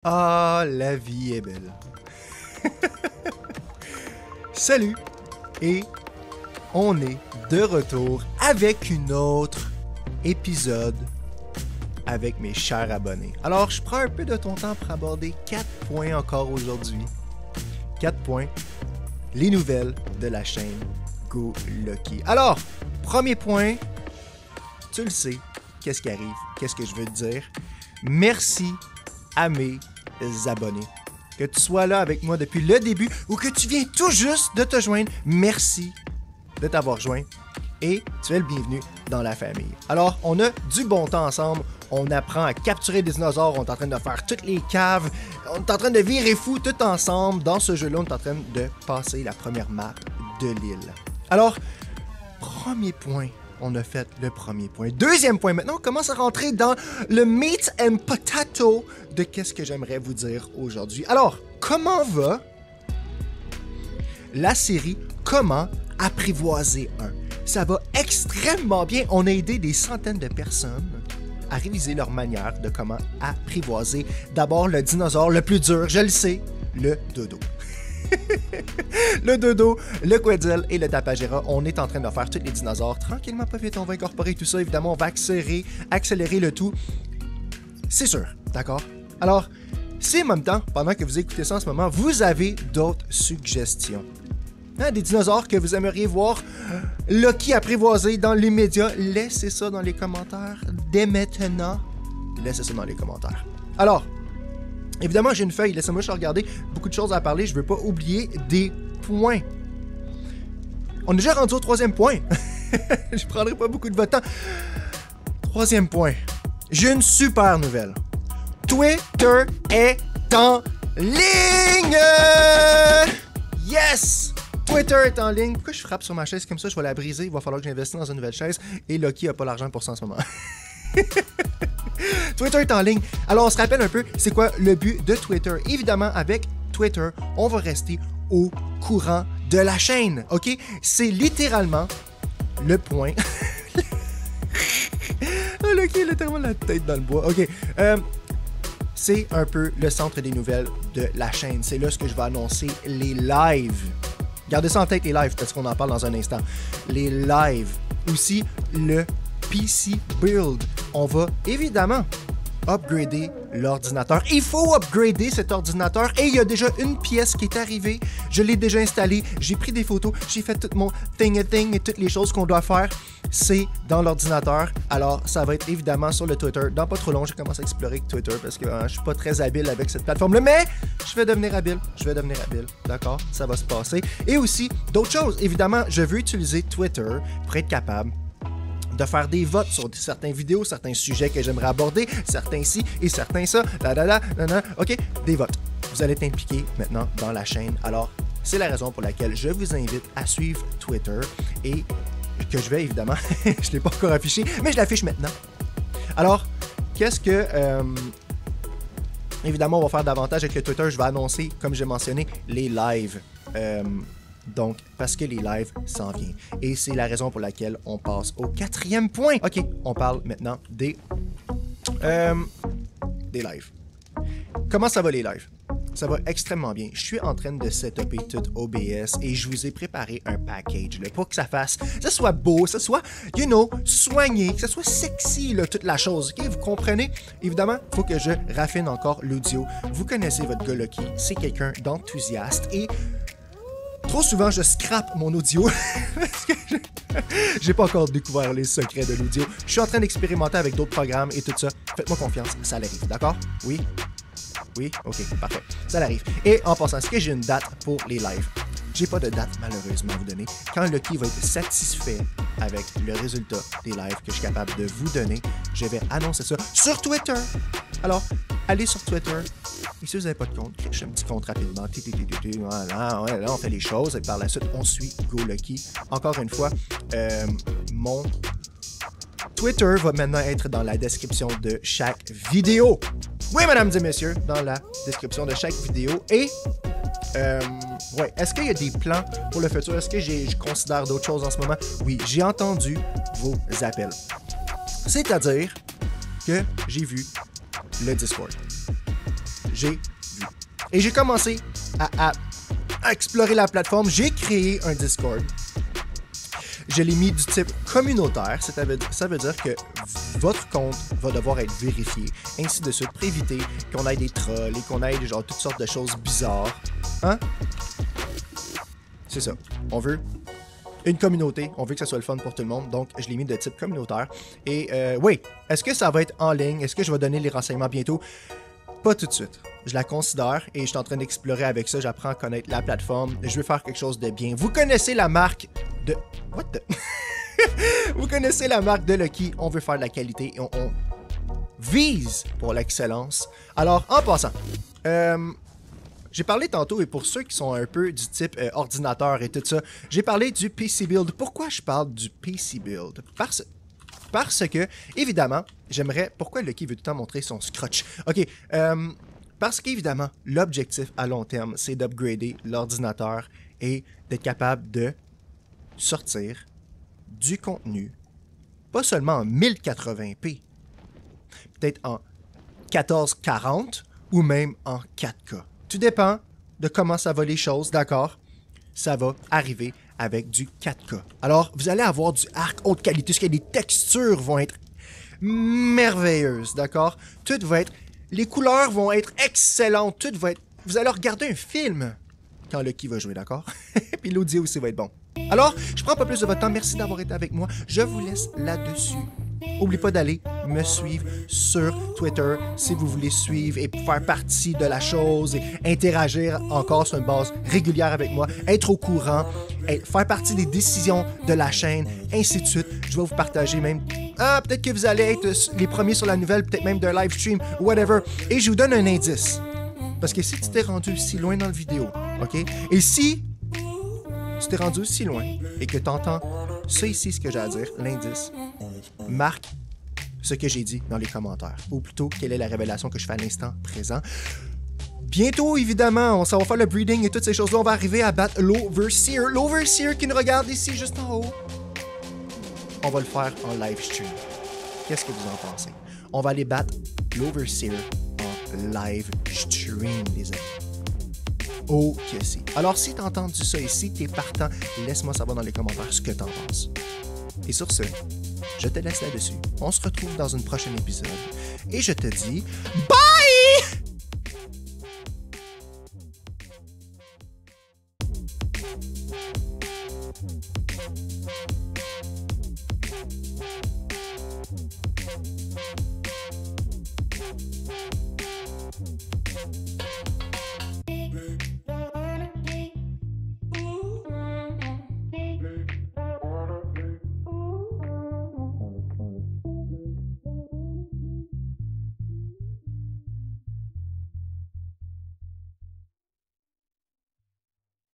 Ah, la vie est belle. Salut et on est de retour avec une autre épisode avec mes chers abonnés. Alors, je prends un peu de ton temps pour aborder 4 points encore aujourd'hui. 4 points, les nouvelles de la chaîne Go Lucky. Alors, premier point, tu le sais, qu'est-ce qui arrive, qu'est-ce que je veux te dire. Merci à mes abonnés. Que tu sois là avec moi depuis le début ou que tu viens tout juste de te joindre, merci de t'avoir joint et tu es le bienvenu dans la famille. Alors, on a du bon temps ensemble, on apprend à capturer des dinosaures, on est en train de faire toutes les caves, on est en train de virer fou tout ensemble. Dans ce jeu-là, on est en train de passer la première map de l'île. Alors, premier point. On a fait le premier point. Deuxième point, maintenant on commence à rentrer dans le meat and potato de qu'est-ce que j'aimerais vous dire aujourd'hui. Alors, comment va la série Comment apprivoiser un? Ça va extrêmement bien. On a aidé des centaines de personnes à réviser leur manière de comment apprivoiser d'abord le dinosaure le plus dur, je le sais, le dodo. Le dodo, le quetzal et le tapagera, on est en train de faire tous les dinosaures. Tranquillement, pas vite, on va incorporer tout ça. Évidemment, on va accélérer le tout. C'est sûr, d'accord? Alors, si en même temps, pendant que vous écoutez ça en ce moment, vous avez d'autres suggestions, hein, des dinosaures que vous aimeriez voir Lucky apprivoiser dans l'immédiat, laissez ça dans les commentaires dès maintenant. Laissez ça dans les commentaires. Alors, évidemment, j'ai une feuille, laissez-moi juste regarder. Beaucoup de choses à parler, je ne veux pas oublier des points. On est déjà rendu au troisième point. Je ne prendrai pas beaucoup de votre temps. Troisième point. J'ai une super nouvelle. Twitter est en ligne! Yes! Twitter est en ligne. Pourquoi je frappe sur ma chaise comme ça? Je vais la briser. Il va falloir que j'investisse dans une nouvelle chaise. Et Lucky n'a pas l'argent pour ça en ce moment. Twitter est en ligne. Alors, on se rappelle un peu, c'est quoi le but de Twitter? Évidemment, avec Twitter, on va rester au courant de la chaîne, OK? C'est littéralement le point... Oh, Lucky, il a tellement la tête dans le bois. OK. C'est un peu le centre des nouvelles de la chaîne. C'est là ce que je vais annoncer les lives. Gardez ça en tête, les lives, parce qu'on en parle dans un instant. Les lives. Aussi, le PC Build. On va évidemment upgrader l'ordinateur. Il faut upgrader cet ordinateur et il y a déjà une pièce qui est arrivée. Je l'ai déjà installée. J'ai pris des photos. J'ai fait tout mon thing et toutes les choses qu'on doit faire. C'est dans l'ordinateur. Alors, ça va être évidemment sur le Twitter. Dans pas trop long, j'ai commencé à explorer Twitter parce que je suis pas très habile avec cette plateforme-là. Mais je vais devenir habile. D'accord? Ça va se passer. Et aussi, d'autres choses. Évidemment, je veux utiliser Twitter pour être capable de faire des votes sur certaines vidéos, certains sujets que j'aimerais aborder, certains ci et certains ça, ok, des votes. Vous allez être impliqués maintenant dans la chaîne. Alors, c'est la raison pour laquelle je vous invite à suivre Twitter et que je vais évidemment, je ne l'ai pas encore affiché, mais je l'affiche maintenant. Alors, qu'est-ce que... évidemment, on va faire davantage avec le Twitter. Je vais annoncer, comme j'ai mentionné, les lives. Donc, parce que les lives s'en viennent. Et c'est la raison pour laquelle on passe au quatrième point. OK, on parle maintenant des lives. Comment ça va les lives? Ça va extrêmement bien. Je suis en train de setuper tout OBS et je vous ai préparé un package là, pour que ça soit beau, ça soit, soigné, que ça soit sexy, là, toute la chose. OK, vous comprenez? Évidemment, il faut que je raffine encore l'audio. Vous connaissez votre gars Lucky, c'est quelqu'un d'enthousiaste et trop souvent, je scrape mon audio parce que j'ai pas encore découvert les secrets de l'audio. Je suis en train d'expérimenter avec d'autres programmes et tout ça. Faites-moi confiance, ça arrive, d'accord? Oui? Oui? Ok, parfait. Ça arrive. Et en passant, est-ce que j'ai une date pour les lives? J'ai pas de date, malheureusement, à vous donner. Quand Lucky va être satisfait avec le résultat des lives que je suis capable de vous donner, je vais annoncer ça sur Twitter. Alors, allez sur Twitter. Et si vous n'avez pas de compte, je fais un petit compte rapidement. Voilà, là, on fait les choses. Et par la suite, on suit Go Lucky. Encore une fois, mon Twitter va maintenant être dans la description de chaque vidéo. Oui, mesdames et messieurs, dans la description de chaque vidéo. Et, ouais, est-ce qu'il y a des plans pour le futur? Est-ce que je considère d'autres choses en ce moment? Oui, j'ai entendu vos appels. C'est-à-dire que j'ai vu le Discord. j'ai vu. Et j'ai commencé à explorer la plateforme. J'ai créé un Discord. Je l'ai mis du type communautaire. Ça veut dire que votre compte va devoir être vérifié, ainsi de suite, pour éviter qu'on ait des trolls et qu'on ait genre toutes sortes de choses bizarres. Hein? C'est ça. On veut une communauté. On veut que ça soit le fun pour tout le monde. Donc, je l'ai mis de type communautaire. Et oui, est-ce que ça va être en ligne? Est-ce que je vais donner les renseignements bientôt? Pas tout de suite. Je la considère et je suis en train d'explorer avec ça. J'apprends à connaître la plateforme. Je veux faire quelque chose de bien. Vous connaissez la marque de... What the... Vous connaissez la marque de Lucky. On veut faire de la qualité et on vise pour l'excellence. Alors, en passant, j'ai parlé tantôt, et pour ceux qui sont un peu du type ordinateur et tout ça, j'ai parlé du PC Build. Pourquoi je parle du PC Build? Parce que, évidemment, j'aimerais... Pourquoi Lucky veut tout le temps montrer son scratch? OK, parce qu'évidemment, l'objectif à long terme, c'est d'upgrader l'ordinateur et d'être capable de sortir du contenu, pas seulement en 1080p, peut-être en 1440 ou même en 4K. Tout dépend de comment ça va les choses, d'accord? Ça va arriver avec du 4K. Alors, vous allez avoir du arc haute qualité, parce que les textures vont être merveilleuses, d'accord? Tout va être... Les couleurs vont être excellentes, tout va être... Vous allez regarder un film quand Lucky va jouer, d'accord? Puis l'audio aussi va être bon. Alors, je prends pas plus de votre temps. Merci d'avoir été avec moi. Je vous laisse là-dessus. N'oubliez pas d'aller me suivre sur Twitter si vous voulez suivre et faire partie de la chose et interagir encore sur une base régulière avec moi, être au courant, faire partie des décisions de la chaîne, ainsi de suite. Je vais vous partager même... Ah, peut-être que vous allez être les premiers sur la nouvelle, peut-être même d'un live stream, whatever. Et je vous donne un indice. Parce que si tu t'es rendu si loin dans la vidéo, OK? Et si tu t'es rendu si loin et que tu entends ça ici, ce que j'ai à dire, l'indice, marque ce que j'ai dit dans les commentaires. Ou plutôt, quelle est la révélation que je fais à l'instant présent. Bientôt, évidemment, ça va faire le breeding et toutes ces choses-là. On va arriver à battre l'Overseer. L'Overseer qui nous regarde ici, juste en haut. On va le faire en live stream. Qu'est-ce que vous en pensez? On va aller battre l'Overseer en live stream, les amis. Oh que si. Alors, si t'as entendu ça ici, t'es partant, laisse-moi savoir dans les commentaires ce que t'en penses. Et sur ce, je te laisse là-dessus. On se retrouve dans un prochain épisode. Et je te dis... Bye!